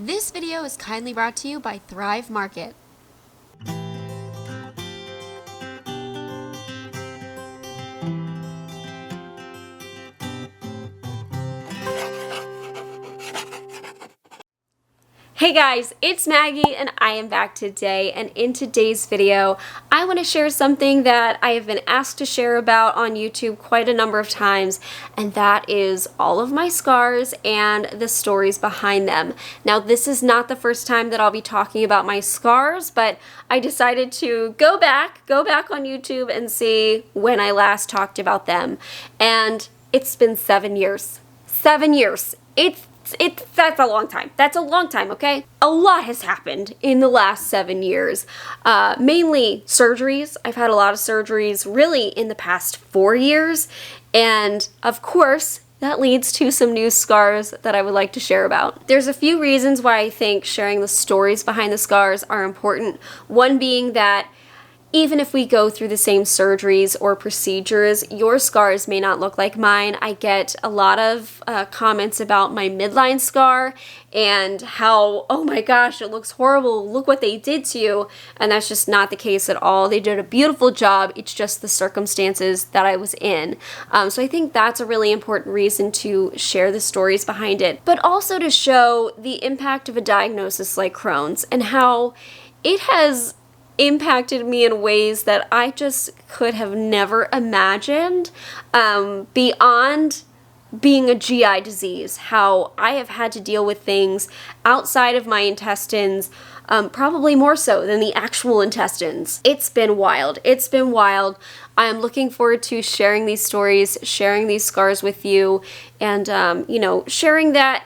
This video is kindly brought to you by Thrive Market. Hey guys, it's Maggie and I am back today, and in today's video I want to share something that I have been asked to share about on YouTube quite a number of times, and that is all of my scars and the stories behind them. Now, this is not the first time that I'll be talking about my scars, but I decided to go back on YouTube and see when I last talked about them, and it's been 7 years. 7 years. That's a long time. That's a long time, okay? A lot has happened in the last 7 years. Mainly surgeries. I've had a lot of surgeries really in the past 4 years. And of course, that leads to some new scars that I would like to share about. There's a few reasons why I think sharing the stories behind the scars are important. One being that even if we go through the same surgeries or procedures, your scars may not look like mine. I get a lot of comments about my midline scar and how, oh my gosh, it looks horrible, look what they did to you. And that's just not the case at all. They did a beautiful job. It's just the circumstances that I was in. So I think that's a really important reason to share the stories behind it, but also to show the impact of a diagnosis like Crohn's and how it has impacted me in ways that I just could have never imagined, beyond being a GI disease, how I have had to deal with things outside of my intestines, probably more so than the actual intestines. It's been wild. It's been wild. I am looking forward to sharing these stories, sharing these scars with you, and, sharing that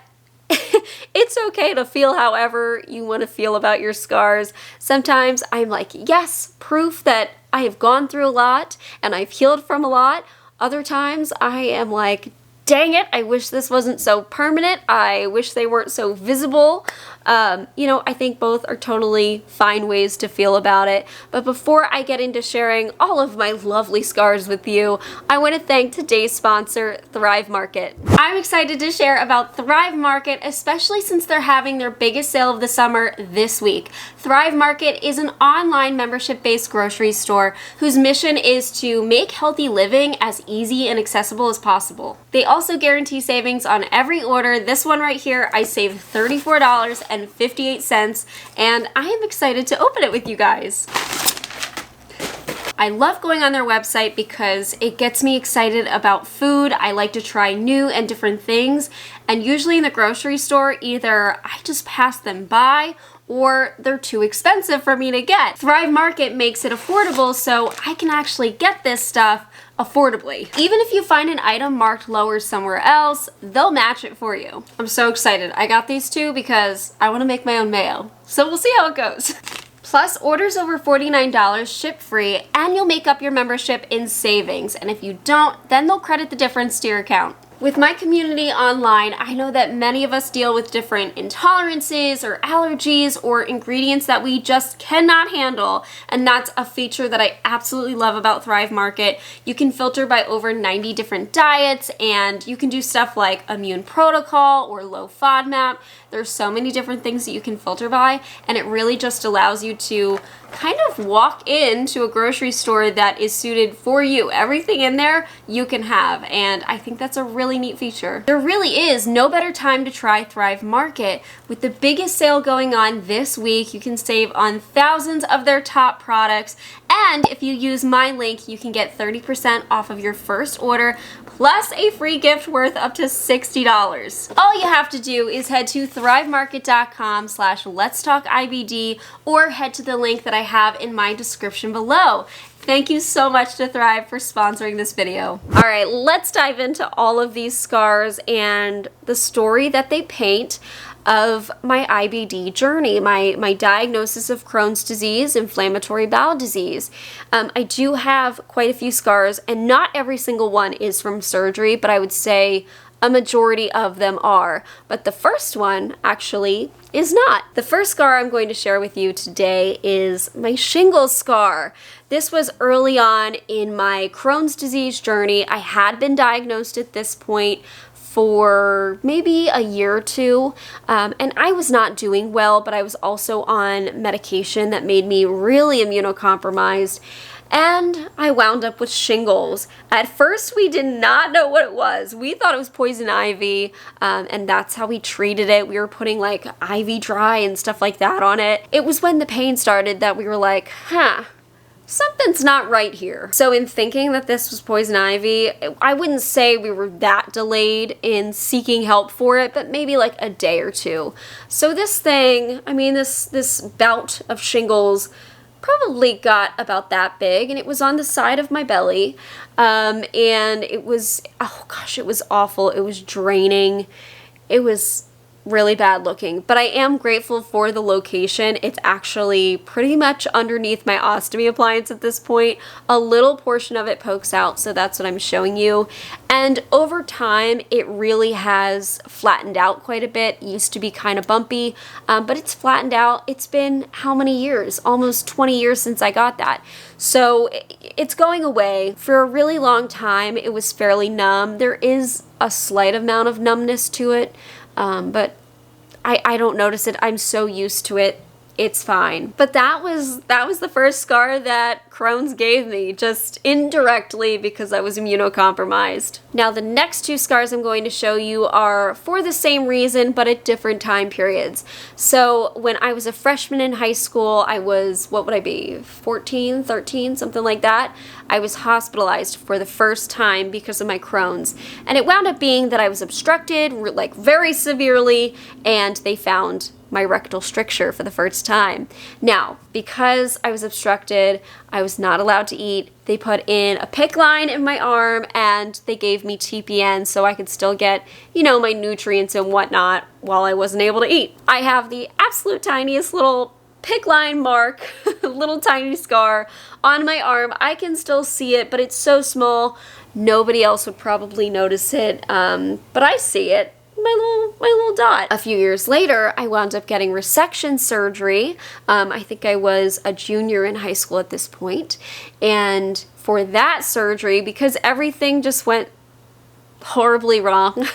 it's okay to feel however you want to feel about your scars. Sometimes I'm like, yes, proof that I have gone through a lot and I've healed from a lot. Other times I am like, dang it, I wish this wasn't so permanent. I wish they weren't so visible. I think both are totally fine ways to feel about it. But before I get into sharing all of my lovely scars with you, I want to thank today's sponsor, Thrive Market. I'm excited to share about Thrive Market, especially since they're having their biggest sale of the summer this week. Thrive Market is an online membership-based grocery store whose mission is to make healthy living as easy and accessible as possible. They also guarantee savings on every order. This one right here, I saved $34.58, and I am excited to open it with you guys. I love going on their website because it gets me excited about food. I like to try new and different things, and usually in the grocery store, either I just pass them by or they're too expensive for me to get. Thrive Market makes it affordable, so I can actually get this stuff affordably. Even if you find an item marked lower somewhere else, they'll match it for you. I'm so excited. I got these two because I want to make my own mayo. So we'll see how it goes. Plus, orders over $49 ship free, and you'll make up your membership in savings. And if you don't, then they'll credit the difference to your account. With my community online, I know that many of us deal with different intolerances or allergies or ingredients that we just cannot handle, and that's a feature that I absolutely love about Thrive Market. You can filter by over 90 different diets, and you can do stuff like immune protocol or low FODMAP. There's so many different things that you can filter by, and it really just allows you to kind of walk into a grocery store that is suited for you. Everything in there you can have, and I think that's a really neat feature. There really is no better time to try Thrive Market. With the biggest sale going on this week, you can save on thousands of their top products, and if you use my link, you can get 30% off of your first order, plus a free gift worth up to $60. All you have to do is head to thrivemarket.com/LetsTalkIBD or head to the link that I have in my description below. Thank you so much to Thrive for sponsoring this video. All right, let's dive into all of these scars and the story that they paint of my IBD journey, my diagnosis of Crohn's disease, inflammatory bowel disease. I do have quite a few scars, and not every single one is from surgery, but I would say a majority of them are. But the first one actually is not. The first scar I'm going to share with you today is my shingles scar. This was early on in my Crohn's disease journey. I had been diagnosed at this point for maybe a year or two, and I was not doing well, but I was also on medication that made me really immunocompromised, and I wound up with shingles. At first, we did not know what it was. We thought it was poison ivy, and that's how we treated it. We were putting like IV dry and stuff like that on it. It was when the pain started that we were like, something's not right here. So in thinking that this was poison ivy, I wouldn't say we were that delayed in seeking help for it, but maybe like a day or two. So this thing, I mean, this bout of shingles probably got about that big, and it was on the side of my belly, and it was, oh gosh, it was awful. It was draining. It was really bad looking, but I am grateful for the location. It's actually pretty much underneath my ostomy appliance at this point. A little portion of it pokes out, so that's what I'm showing you. And over time, it really has flattened out quite a bit. It used to be kind of bumpy, but it's flattened out. It's been how many years? Almost 20 years since I got that. So it's going away. For a really long time, it was fairly numb. There is a slight amount of numbness to it, but I don't notice it. I'm so used to it. It's fine. But that was the first scar that Crohn's gave me, just indirectly because I was immunocompromised. Now the next two scars I'm going to show you are for the same reason, but at different time periods. So when I was a freshman in high school, I was, what would I be, 14, 13, something like that. I was hospitalized for the first time because of my Crohn's. And it wound up being that I was obstructed, like very severely, and they found my rectal stricture for the first time. Now, because I was obstructed, I was not allowed to eat. They put in a PICC line in my arm and they gave me TPN so I could still get, you know, my nutrients and whatnot while I wasn't able to eat. I have the absolute tiniest little PICC line mark, little tiny scar on my arm. I can still see it, but it's so small, nobody else would probably notice it, but I see it. My little dot. A few years later, I wound up getting resection surgery. I think I was a junior in high school at this point. And for that surgery, because everything just went horribly wrong,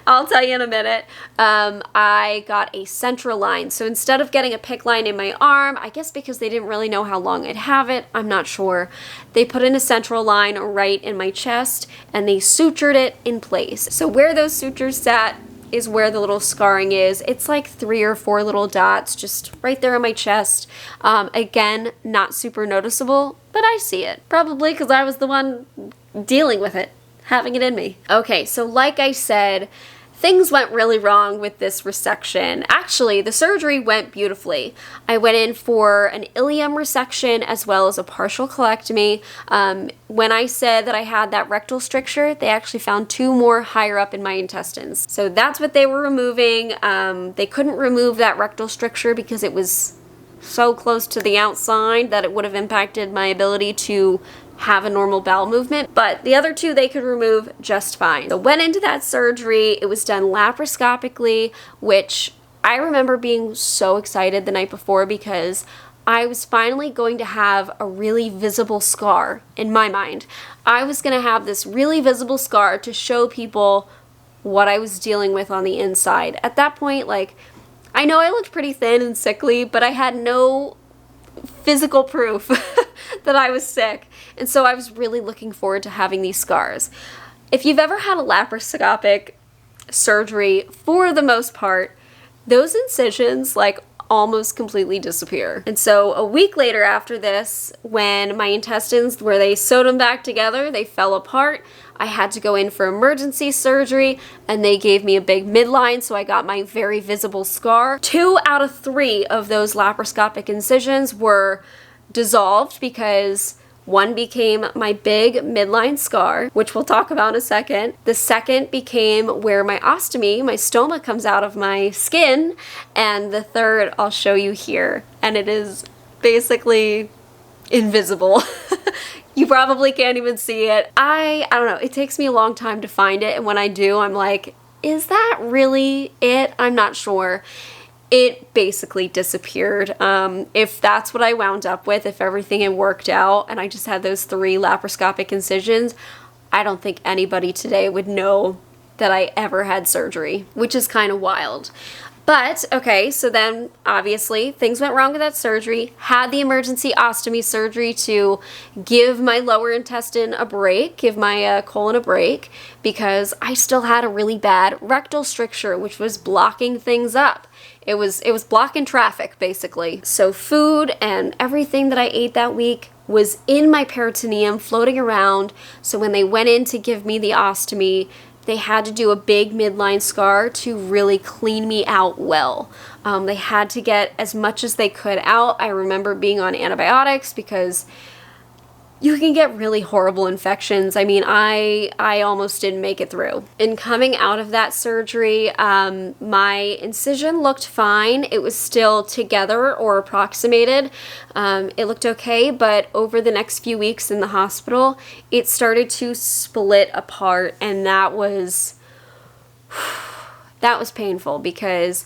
I'll tell you in a minute, I got a central line. So instead of getting a PICC line in my arm, I guess because they didn't really know how long I'd have it, I'm not sure, they put in a central line right in my chest and they sutured it in place. So where those sutures sat is where the little scarring is. It's like 3 or 4 little dots just right there on my chest. Again, not super noticeable, but I see it. Probably because I was the one dealing with it, having it in me. Okay, so like I said, things went really wrong with this resection. Actually, the surgery went beautifully. I went in for an ileum resection as well as a partial colectomy. When I said that I had that rectal stricture, they actually found 2 more higher up in my intestines. So that's what they were removing. They couldn't remove that rectal stricture because it was so close to the outside that it would have impacted my ability to have a normal bowel movement, but the other 2 they could remove just fine. So went into that surgery. It was done laparoscopically, which I remember being so excited the night before because I was finally going to have a really visible scar in my mind. I was going to have this really visible scar to show people what I was dealing with on the inside. At that point, like, I know I looked pretty thin and sickly, but I had no physical proof that I was sick. And so I was really looking forward to having these scars. If you've ever had a laparoscopic surgery, for the most part, those incisions like almost completely disappear. And so a week later after this, when my intestines, where they sewed them back together, they fell apart, I had to go in for emergency surgery and they gave me a big midline, so I got my very visible scar. 2 out of 3 of those laparoscopic incisions were dissolved because one became my big midline scar, which we'll talk about in a second. The second became where my ostomy, my stoma, comes out of my skin. And the third I'll show you here. And it is basically invisible. You probably can't even see it. I don't know, it takes me a long time to find it. And when I do, I'm like, is that really it? I'm not sure. It basically disappeared. If that's what I wound up with, if everything had worked out and I just had those 3 laparoscopic incisions, I don't think anybody today would know that I ever had surgery, which is kind of wild. But, okay, so then obviously things went wrong with that surgery, had the emergency ostomy surgery to give my lower intestine a break, give my colon a break, because I still had a really bad rectal stricture, which was blocking things up. It was blocking traffic, basically. So food and everything that I ate that week was in my peritoneum, floating around. So when they went in to give me the ostomy, they had to do a big midline scar to really clean me out well. They had to get as much as they could out. I remember being on antibiotics because you can get really horrible infections. I mean, I almost didn't make it through. In coming out of that surgery, my incision looked fine. It was still together or approximated. It looked okay, but over the next few weeks in the hospital, it started to split apart, and that was painful because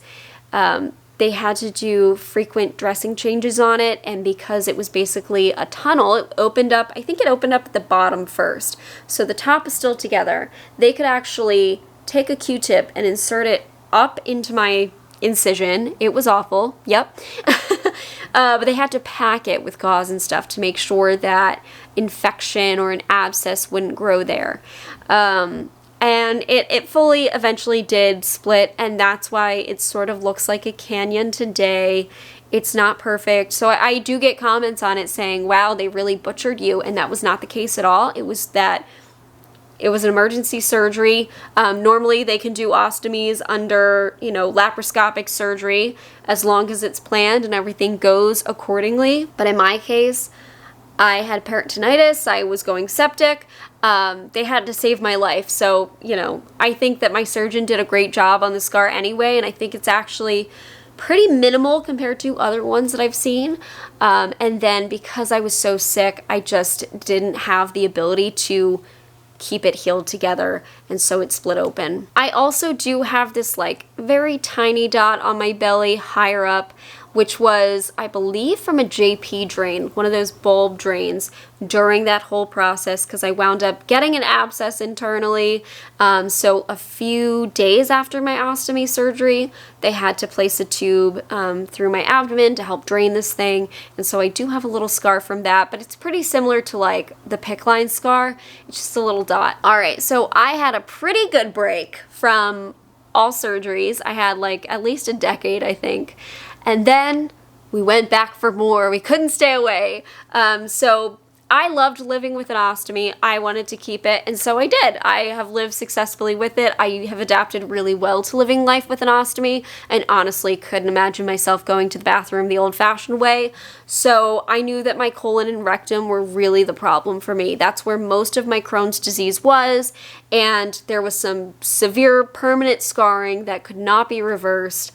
they had to do frequent dressing changes on it, and because it was basically a tunnel, it opened up, I think it opened up at the bottom first. So the top is still together. They could actually take a Q-tip and insert it up into my incision. It was awful, yep. But they had to pack it with gauze and stuff to make sure that infection or an abscess wouldn't grow there. And it fully eventually did split, and that's why it sort of looks like a canyon today. It's not perfect. So I do get comments on it saying, wow, they really butchered you, and that was not the case at all. It was an emergency surgery. Normally they can do ostomies under, laparoscopic surgery as long as it's planned and everything goes accordingly. But in my case, I had peritonitis, I was going septic, they had to save my life. So, I think that my surgeon did a great job on the scar anyway, and I think it's actually pretty minimal compared to other ones that I've seen. And then because I was so sick, I just didn't have the ability to keep it healed together, and so it split open. I also do have this very tiny dot on my belly higher up, which was, I believe, from a JP drain, one of those bulb drains during that whole process, because I wound up getting an abscess internally. So a few days after my ostomy surgery, they had to place a tube through my abdomen to help drain this thing. And so I do have a little scar from that, but it's pretty similar to the PICC line scar. It's just a little dot. All right, so I had a pretty good break from all surgeries. I had at least a decade, I think. And then we went back for more. We couldn't stay away. So I loved living with an ostomy. I wanted to keep it, and so I did. I have lived successfully with it. I have adapted really well to living life with an ostomy, and honestly couldn't imagine myself going to the bathroom the old-fashioned way. So I knew that my colon and rectum were really the problem for me. That's where most of my Crohn's disease was, and there was some severe permanent scarring that could not be reversed.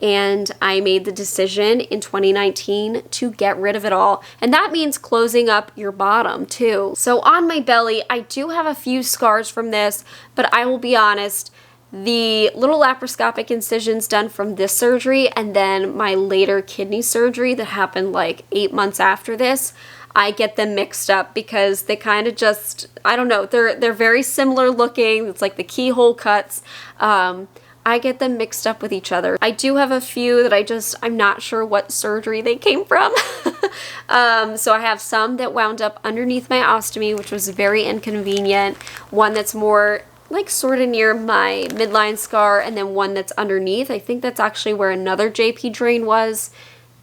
And I made the decision in 2019 to get rid of it all. And that means closing up your bottom too. So on my belly, I do have a few scars from this, but I will be honest, the little laparoscopic incisions done from this surgery and then my later kidney surgery that happened 8 months after this, I get them mixed up because they kind of just, I don't know, they're very similar looking. It's like the keyhole cuts. I get them mixed up with each other. I do have a few that I'm not sure what surgery they came from. So I have some that wound up underneath my ostomy, which was very inconvenient. One that's more sort of near my midline scar, and then one that's underneath. I think that's actually where another JP drain was.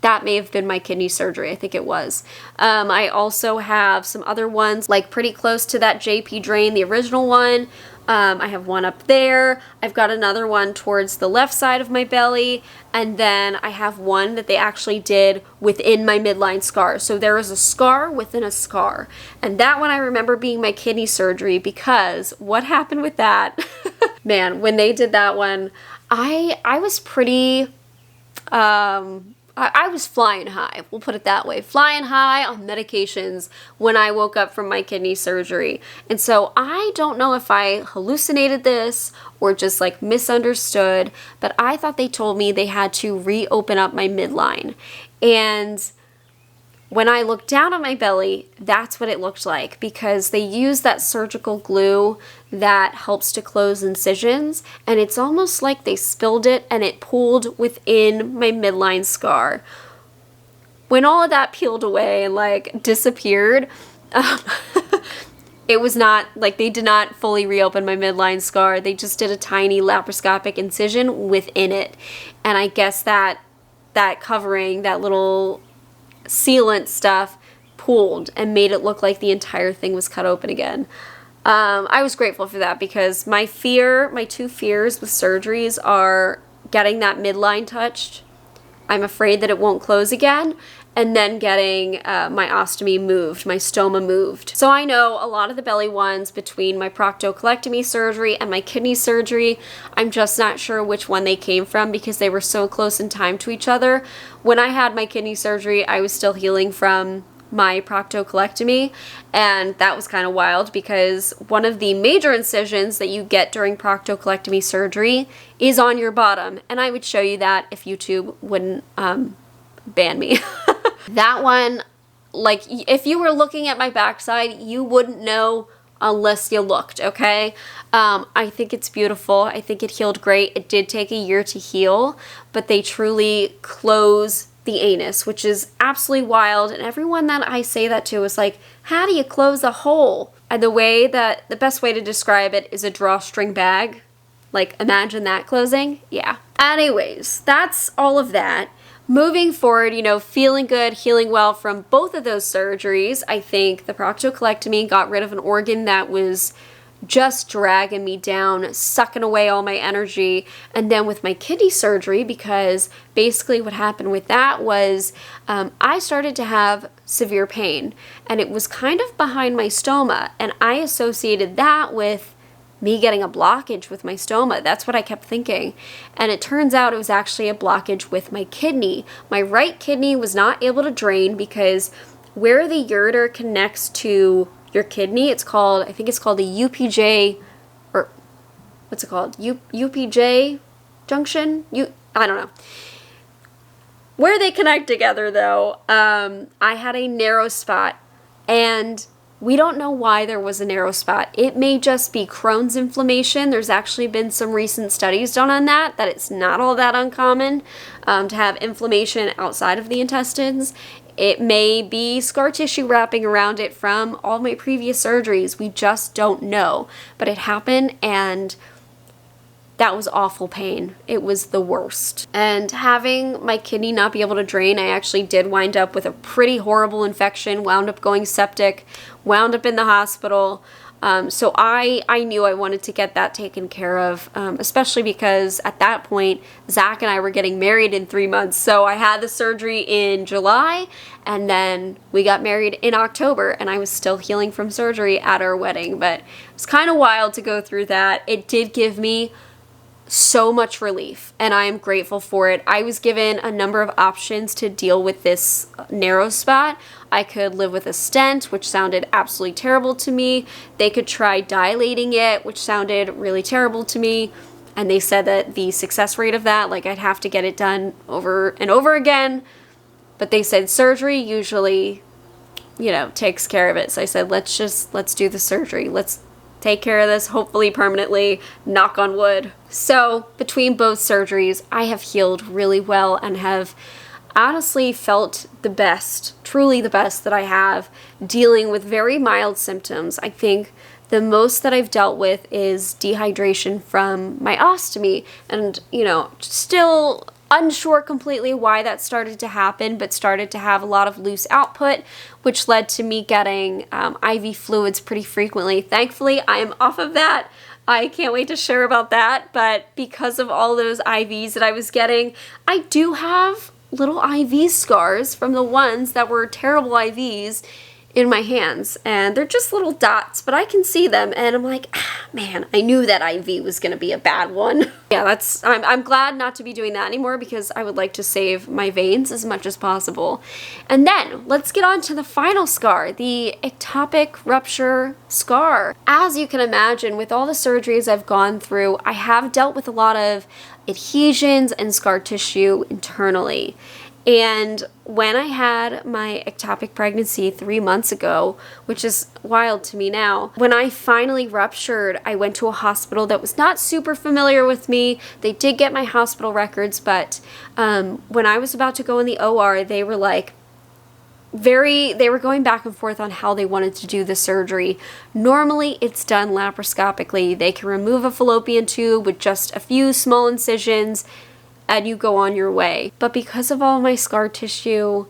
That may have been my kidney surgery. I think it was. I also have some other ones pretty close to that JP drain, the original one. I have one up there. I've got another one towards the left side of my belly, and then I have one that they actually did within my midline scar. So there is a scar within a scar, and that one I remember being my kidney surgery, because what happened with that, man, when they did that one, I was pretty, I was flying high, we'll put it that way, flying high on medications when I woke up from my kidney surgery. And so I don't know if I hallucinated this or just misunderstood, but I thought they told me they had to reopen up my midline. And when I looked down at my belly, that's what it looked like, because they use that surgical glue that helps to close incisions, and it's almost like they spilled it and it pooled within my midline scar. When all of that peeled away and like disappeared, it was not like they did not fully reopen my midline scar. They just did a tiny laparoscopic incision within it. And I guess that covering, that little sealant stuff, pooled and made it look like the entire thing was cut open again. I was grateful for that, because my two fears with surgeries are getting that midline touched. I'm afraid that it won't close again, and then getting my ostomy moved, my stoma moved. So I know a lot of the belly ones, between my proctocolectomy surgery and my kidney surgery, I'm just not sure which one they came from, because they were so close in time to each other. When I had my kidney surgery, I was still healing from my proctocolectomy, and that was kind of wild, because one of the major incisions that you get during proctocolectomy surgery is on your bottom, and I would show you that if YouTube wouldn't ban me. That one, like, if you were looking at my backside, you wouldn't know unless you looked, okay? I think it's beautiful. I think it healed great. It did take a year to heal, but they truly close the anus, which is absolutely wild. And everyone that I say that to is like, how do you close a hole? And the best way to describe it is a drawstring bag. Like, imagine that closing. Yeah. Anyways, that's all of that. Moving forward, feeling good, healing well from both of those surgeries. I think the proctocolectomy got rid of an organ that was just dragging me down, sucking away all my energy. And then with my kidney surgery, because basically what happened with that was I started to have severe pain, and it was kind of behind my stoma, and I associated that with me getting a blockage with my stoma. That's what I kept thinking. And it turns out it was actually a blockage with my kidney. My right kidney was not able to drain, because where the ureter connects to your kidney, I think it's called the UPJ, or what's it called? UPJ junction? I don't know. Where they connect together though, I had a narrow spot, and we don't know why there was a narrow spot. It may just be Crohn's inflammation. There's actually been some recent studies done on that it's not all that uncommon to have inflammation outside of the intestines. It may be scar tissue wrapping around it from all my previous surgeries. We just don't know. But it happened, and that was awful pain. It was the worst. And having my kidney not be able to drain, I actually did wind up with a pretty horrible infection, wound up going septic, wound up in the hospital. So I knew I wanted to get that taken care of, especially because at that point, Zach and I were getting married in 3 months. So I had the surgery in July, and then we got married in October, and I was still healing from surgery at our wedding. But it was kind of wild to go through that. It did give me so much relief, and I am grateful for it. I was given a number of options to deal with this narrow spot. I could live with a stent, which sounded absolutely terrible to me. They could try dilating it, which sounded really terrible to me. And they said that the success rate of that, like, I'd have to get it done over and over again. But they said surgery usually, takes care of it. So I said, let's do the surgery. Let's take care of this, hopefully permanently, knock on wood. So between both surgeries, I have healed really well and have honestly felt the best, truly the best that I have, dealing with very mild symptoms. I think the most that I've dealt with is dehydration from my ostomy, and still unsure completely why that started to happen, but started to have a lot of loose output, which led to me getting IV fluids pretty frequently. Thankfully, I am off of that. I can't wait to share about that, but because of all those IVs that I was getting, I do have little IV scars from the ones that were terrible IVs in my hands, and they're just little dots, but I can see them, and I'm like, man, I knew that IV was gonna be a bad one. Yeah, I'm glad not to be doing that anymore, because I would like to save my veins as much as possible. And then let's get on to the final scar, the ectopic rupture scar. As you can imagine, with all the surgeries I've gone through, I have dealt with a lot of adhesions and scar tissue internally. And when I had my ectopic pregnancy 3 months ago, which is wild to me now, when I finally ruptured, I went to a hospital that was not super familiar with me. They did get my hospital records, but when I was about to go in the OR, they were like, they were going back and forth on how they wanted to do the surgery. Normally, it's done laparoscopically. They can remove a fallopian tube with just a few small incisions, and you go on your way. But because of all my scar tissue,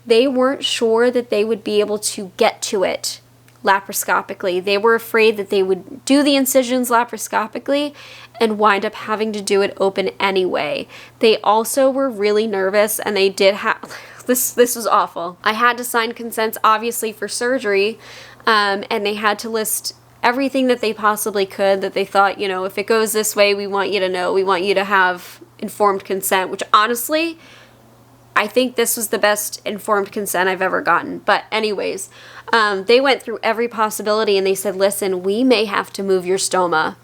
they weren't sure that they would be able to get to it laparoscopically. They were afraid that they would do the incisions laparoscopically and wind up having to do it open anyway. They also were really nervous, and they did have... This was awful. I had to sign consents, obviously, for surgery, and they had to list everything that they possibly could, that they thought, you know, if it goes this way, we want you to know. We want you to have informed consent, which honestly, I think this was the best informed consent I've ever gotten. But anyways, they went through every possibility, and they said, listen, we may have to move your stoma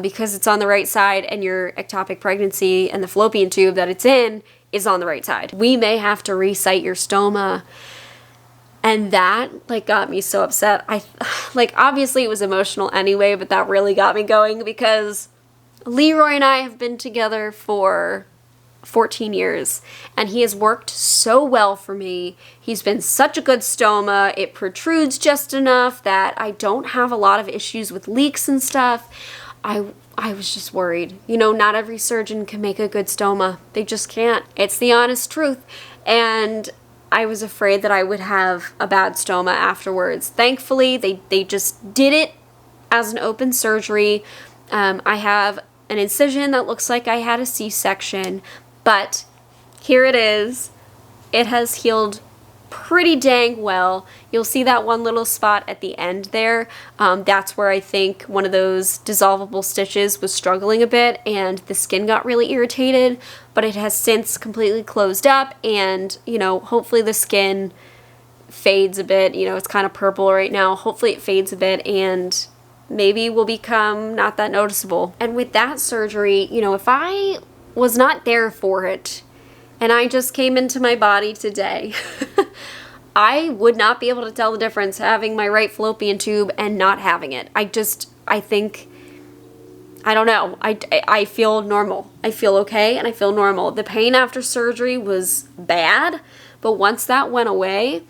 because it's on the right side, and your ectopic pregnancy and the fallopian tube that it's in is on the right side. We may have to resite your stoma. And that like got me so upset. Obviously it was emotional anyway, but that really got me going because Leroy and I have been together for 14 years, and he has worked so well for me. He's been such a good stoma. It protrudes just enough that I don't have a lot of issues with leaks and stuff. I was just worried. You know, not every surgeon can make a good stoma. They just can't. It's the honest truth. And I was afraid that I would have a bad stoma afterwards. Thankfully, they just did it as an open surgery. I have an incision that looks like I had a C-section, but here it is. It has healed pretty dang well. You'll see that one little spot at the end there. That's where I think one of those dissolvable stitches was struggling a bit, and the skin got really irritated, but it has since completely closed up, and, you know, hopefully the skin fades a bit. You know, it's kind of purple right now. Hopefully it fades a bit, and maybe will become not that noticeable. And with that surgery, you know, if I was not there for it, and I just came into my body today, I would not be able to tell the difference having my right fallopian tube and not having it. I don't know. I feel normal. I feel okay, and I feel normal. The pain after surgery was bad, but once that went away,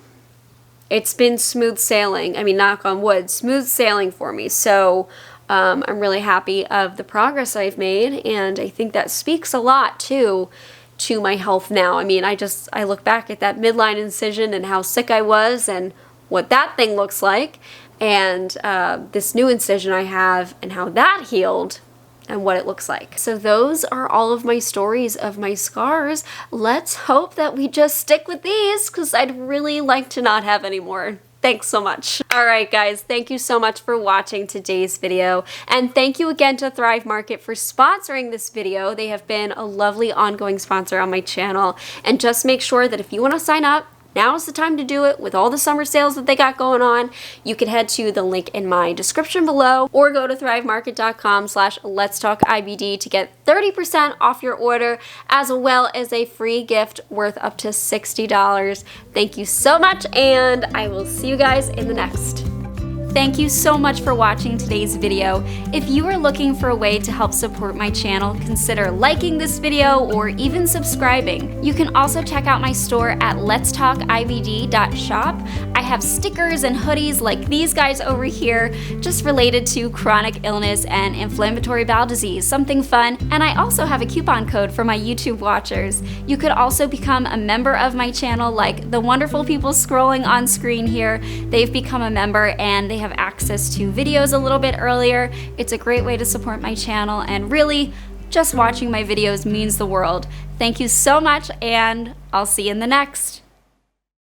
it's been smooth sailing. I mean, knock on wood, smooth sailing for me. So I'm really happy of the progress I've made, and I think that speaks a lot too to my health now. I mean, I look back at that midline incision and how sick I was and what that thing looks like, and this new incision I have and how that healed and what it looks like. So those are all of my stories of my scars. Let's hope that we just stick with these, because I'd really like to not have any more. Thanks so much. Alright guys, thank you so much for watching today's video, and thank you again to Thrive Market for sponsoring this video. They have been a lovely ongoing sponsor on my channel, and just make sure that if you want to sign up, now is the time to do it with all the summer sales that they got going on. You can head to the link in my description below, or go to thrivemarket.com/LetsTalkIBD to get 30% off your order, as well as a free gift worth up to $60. Thank you so much, and I will see you guys in the next. Thank you so much for watching today's video. If you are looking for a way to help support my channel, consider liking this video or even subscribing. You can also check out my store at LetsTalkIBD.shop. I have stickers and hoodies like these guys over here, just related to chronic illness and inflammatory bowel disease, something fun. And I also have a coupon code for my YouTube watchers. You could also become a member of my channel, like the wonderful people scrolling on screen here. They've become a member, and they have access to videos a little bit earlier. It's a great way to support my channel, and really, just watching my videos means the world. Thank you so much, and I'll see you in the next.